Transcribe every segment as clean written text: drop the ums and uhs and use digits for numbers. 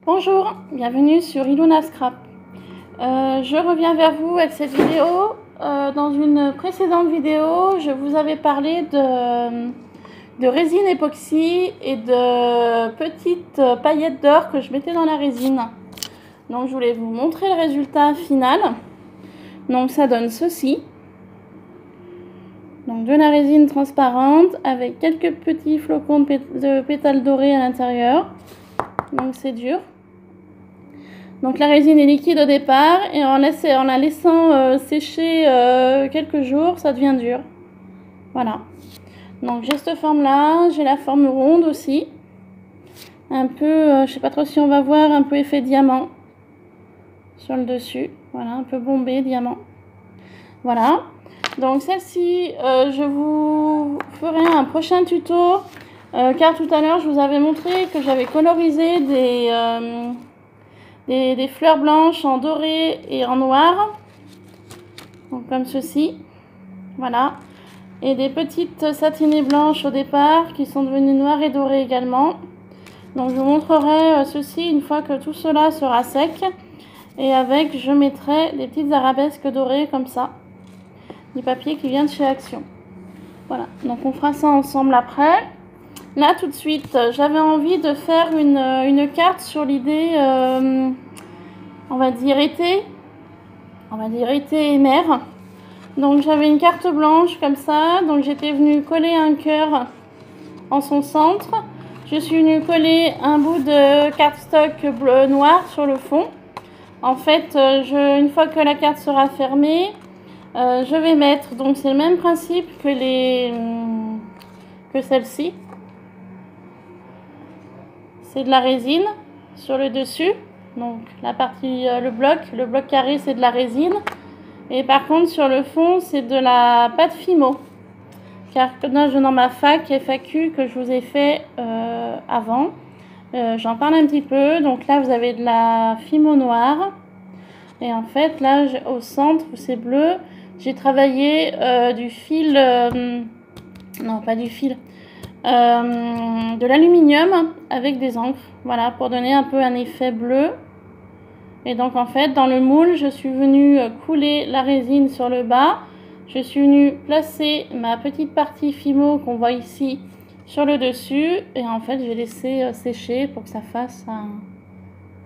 Bonjour, bienvenue sur Iluna Scrap. Je reviens vers vous avec cette vidéo. Dans une précédente vidéo, je vous avais parlé de résine époxy et de petites paillettes d'or que je mettais dans la résine. Donc je voulais vous montrer le résultat final. Donc ça donne ceci. Donc de la résine transparente avec quelques petits flocons de pétales dorés à l'intérieur. Donc c'est dur. Donc la résine est liquide au départ et en la laissant sécher quelques jours, ça devient dur. Voilà. Donc j'ai cette forme là, j'ai la forme ronde aussi. Un peu, je sais pas trop si on va voir, un peu effet diamant sur le dessus. Voilà, un peu bombé diamant. Voilà. Donc celle-ci, je vous ferai un prochain tuto car tout à l'heure je vous avais montré que j'avais colorisé des fleurs blanches en doré et en noir, donc comme ceci, voilà, et des petites satinées blanches au départ qui sont devenues noires et dorées également. Donc je vous montrerai ceci une fois que tout cela sera sec, et avec je mettrai des petites arabesques dorées comme ça, du papier qui vient de chez Action. Voilà, donc on fera ça ensemble après. Là tout de suite, j'avais envie de faire une carte sur l'idée, on va dire été et mer. Donc j'avais une carte blanche comme ça, donc j'étais venue coller un cœur en son centre. Je suis venue coller un bout de cardstock bleu noir sur le fond. En fait, une fois que la carte sera fermée, je vais mettre, donc c'est le même principe que celle-ci. C'est de la résine sur le dessus, donc la partie, le bloc carré c'est de la résine, et par contre sur le fond c'est de la pâte Fimo, car dans ma FAQ que je vous ai fait avant, j'en parle un petit peu. Donc là vous avez de la Fimo noire, et en fait là au centre où c'est bleu, j'ai travaillé du fil, non pas du fil, de l'aluminium avec des encres, voilà, pour donner un peu un effet bleu. Et donc en fait dans le moule je suis venue couler la résine sur le bas, je suis venue placer ma petite partie Fimo qu'on voit ici sur le dessus, et en fait j'ai laissé sécher pour que ça fasse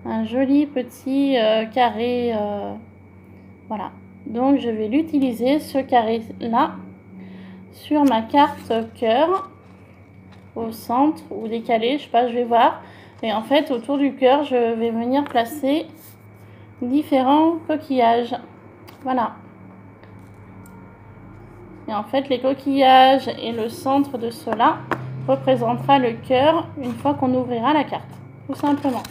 un joli petit carré, voilà. Donc je vais l'utiliser, ce carré là, sur ma carte cœur, au centre ou décalé, je sais pas, je vais voir. Et en fait autour du cœur je vais venir placer différents coquillages, voilà. Et en fait les coquillages et le centre de cela représentera le cœur une fois qu'on ouvrira la carte, tout simplement.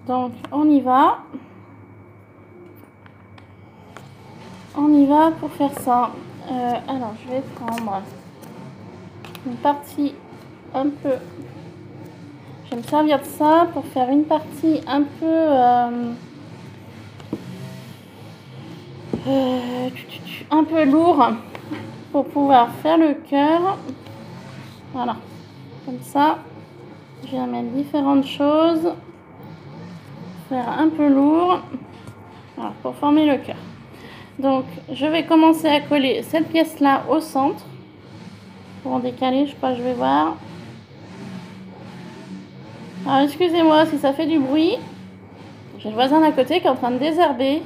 Donc on y va pour faire ça. Alors je vais prendre une partie un peu, je vais me servir de ça pour faire une partie un peu lourd pour pouvoir faire le cœur. Voilà, comme ça je vais mettre différentes choses, faire un peu lourd, voilà, pour former le cœur. Donc je vais commencer à coller cette pièce là au centre pour en décaler, je sais pas, je vais voir. Alors excusez-moi si ça fait du bruit, j'ai le voisin d'à côté qui est en train de désherber,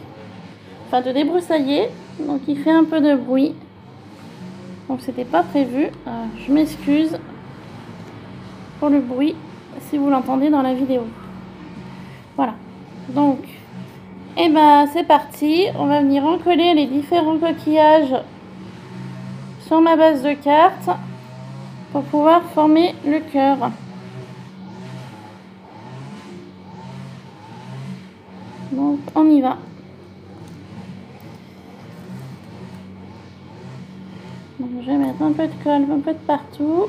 enfin de débroussailler, donc il fait un peu de bruit, donc c'était pas prévu. Je m'excuse pour le bruit si vous l'entendez dans la vidéo. Voilà, donc et ben c'est parti, on va venir encoller les différents coquillages sur ma base de carte pour pouvoir former le cœur. Donc on y va. Donc, je vais mettre un peu de colle un peu de partout.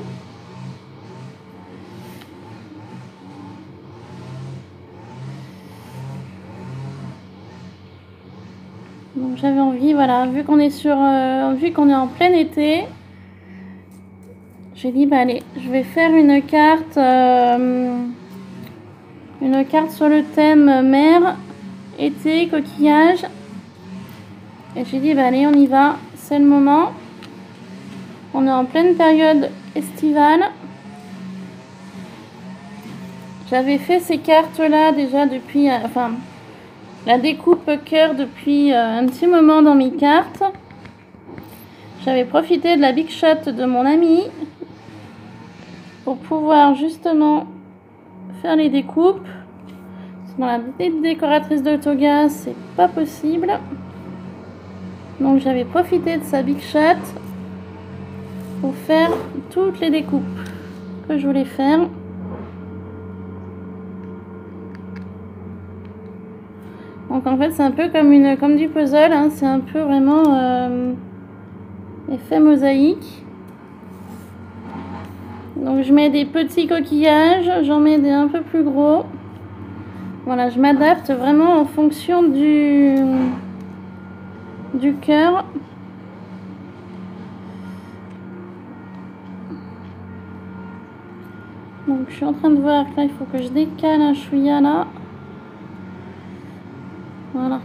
Donc j'avais envie, voilà, vu qu'on est en plein été, j'ai dit bah allez, je vais faire une carte une carte sur le thème mer, été, coquillage. Et j'ai dit, bah allez, on y va, c'est le moment. On est en pleine période estivale. J'avais fait ces cartes-là déjà depuis, enfin, la découpe cœur depuis un petit moment dans mes cartes. J'avais profité de la Big Shot de mon ami pour pouvoir justement faire les découpes. Dans la petite décoratrice de Toga, c'est pas possible. Donc j'avais profité de sa Big Shot pour faire toutes les découpes que je voulais faire. Donc en fait c'est un peu comme du puzzle, hein. C'est un peu vraiment effet mosaïque. Donc je mets des petits coquillages, j'en mets des un peu plus gros. Voilà, je m'adapte vraiment en fonction du cœur. Donc je suis en train de voir que là il faut que je décale un chouïa là. Voilà.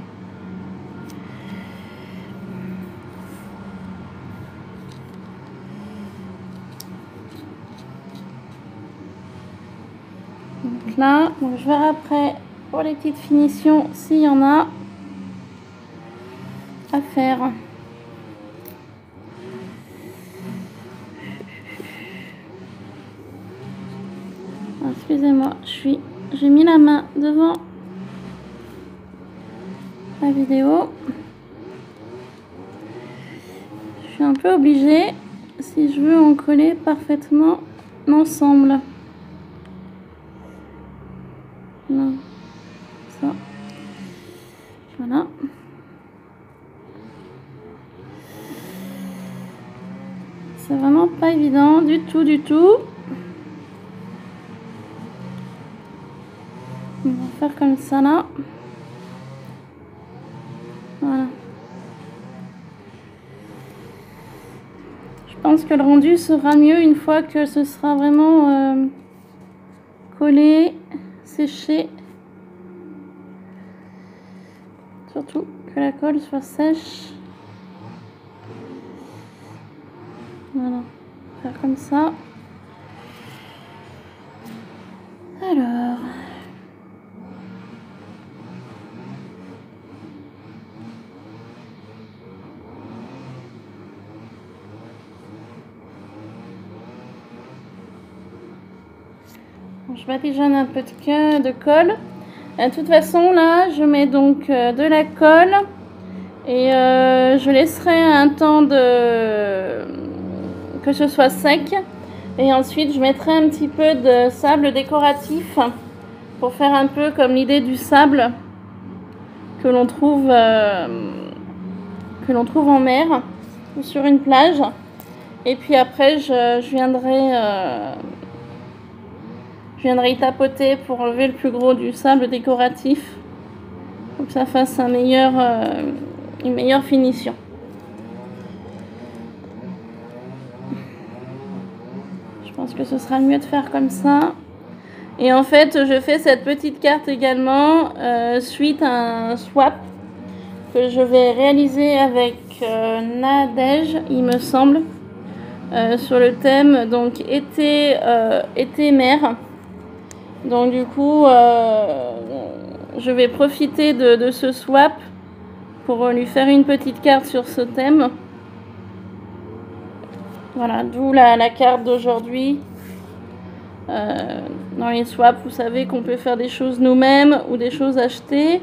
Donc là, donc je verrai après pour les petites finitions s'il y en a à faire. Excusez-moi, j'ai mis la main devant la vidéo. Je suis un peu obligée si je veux en coller parfaitement l'ensemble. Non, ça. Voilà. C'est vraiment pas évident du tout, du tout. On va faire comme ça là. Voilà. Je pense que le rendu sera mieux une fois que ce sera vraiment collé, séché. Surtout que la colle soit sèche. Voilà. Faire comme ça. Alors. Je badigeonne un peu de colle. De toute façon, là, je mets donc de la colle et je laisserai un temps que ce soit sec. Et ensuite, je mettrai un petit peu de sable décoratif pour faire un peu comme l'idée du sable que l'on trouve en mer ou sur une plage. Et puis après, je viendrai y tapoter pour enlever le plus gros du sable décoratif pour que ça fasse une meilleure finition. Je pense que ce sera le mieux de faire comme ça. Et en fait, je fais cette petite carte également suite à un swap que je vais réaliser avec Nadège, il me semble, sur le thème donc été mer. Donc du coup, je vais profiter de ce swap pour lui faire une petite carte sur ce thème. Voilà, d'où la carte d'aujourd'hui. Dans les swaps, vous savez qu'on peut faire des choses nous-mêmes ou des choses achetées.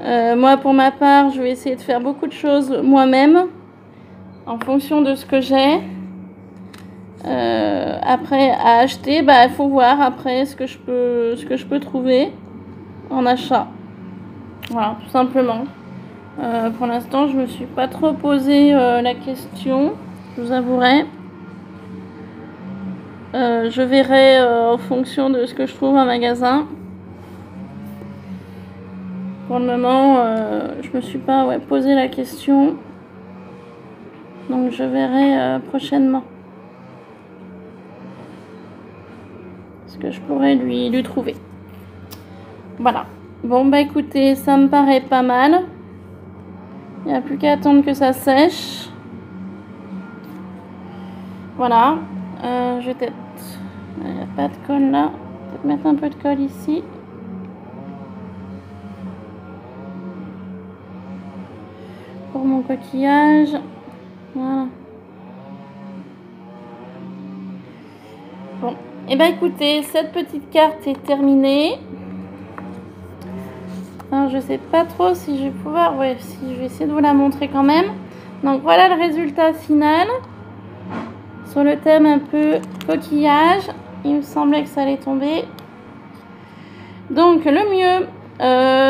Moi, pour ma part, je vais essayer de faire beaucoup de choses moi-même en fonction de ce que j'ai. Après, à acheter, il faut voir après ce que je peux trouver en achat. Voilà, tout simplement. Pour l'instant, je me suis pas trop posé la question, je vous avouerai. Je verrai en fonction de ce que je trouve en magasin. Pour le moment, je me suis pas posé la question. Donc je verrai prochainement ce que je pourrais lui trouver. Voilà. Bon, bah écoutez, ça me paraît pas mal. Il n'y a plus qu'à attendre que ça sèche. Voilà. Je vais peut-être... Il n'y a pas de colle là. Peut-être mettre un peu de colle ici. Pour mon coquillage. Voilà. Bon. Et bah écoutez, cette petite carte est terminée. Alors, je sais pas trop si je vais pouvoir... Ouais, si je vais essayer de vous la montrer quand même. Donc voilà le résultat final. Sur le thème un peu coquillage. Il me semblait que ça allait tomber. Donc le mieux,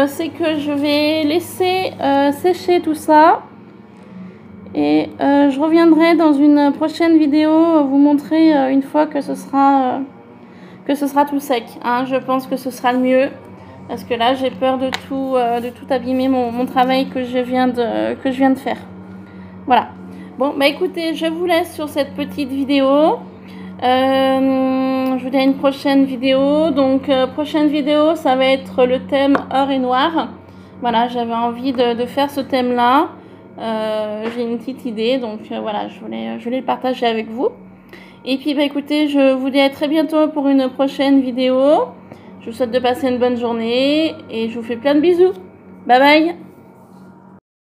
c'est que je vais laisser sécher tout ça. Et je reviendrai dans une prochaine vidéo vous montrer une fois que ce sera tout sec. Hein. Je pense que ce sera le mieux. Parce que là, j'ai peur de tout abîmer mon travail que je viens de faire. Voilà. Bon, bah écoutez, je vous laisse sur cette petite vidéo. Je vous dis à une prochaine vidéo. Donc, prochaine vidéo, ça va être le thème or et noir. Voilà, j'avais envie de faire ce thème-là. J'ai une petite idée, donc voilà, je voulais le partager avec vous. Et puis, bah écoutez, je vous dis à très bientôt pour une prochaine vidéo. Je vous souhaite de passer une bonne journée et je vous fais plein de bisous. Bye bye!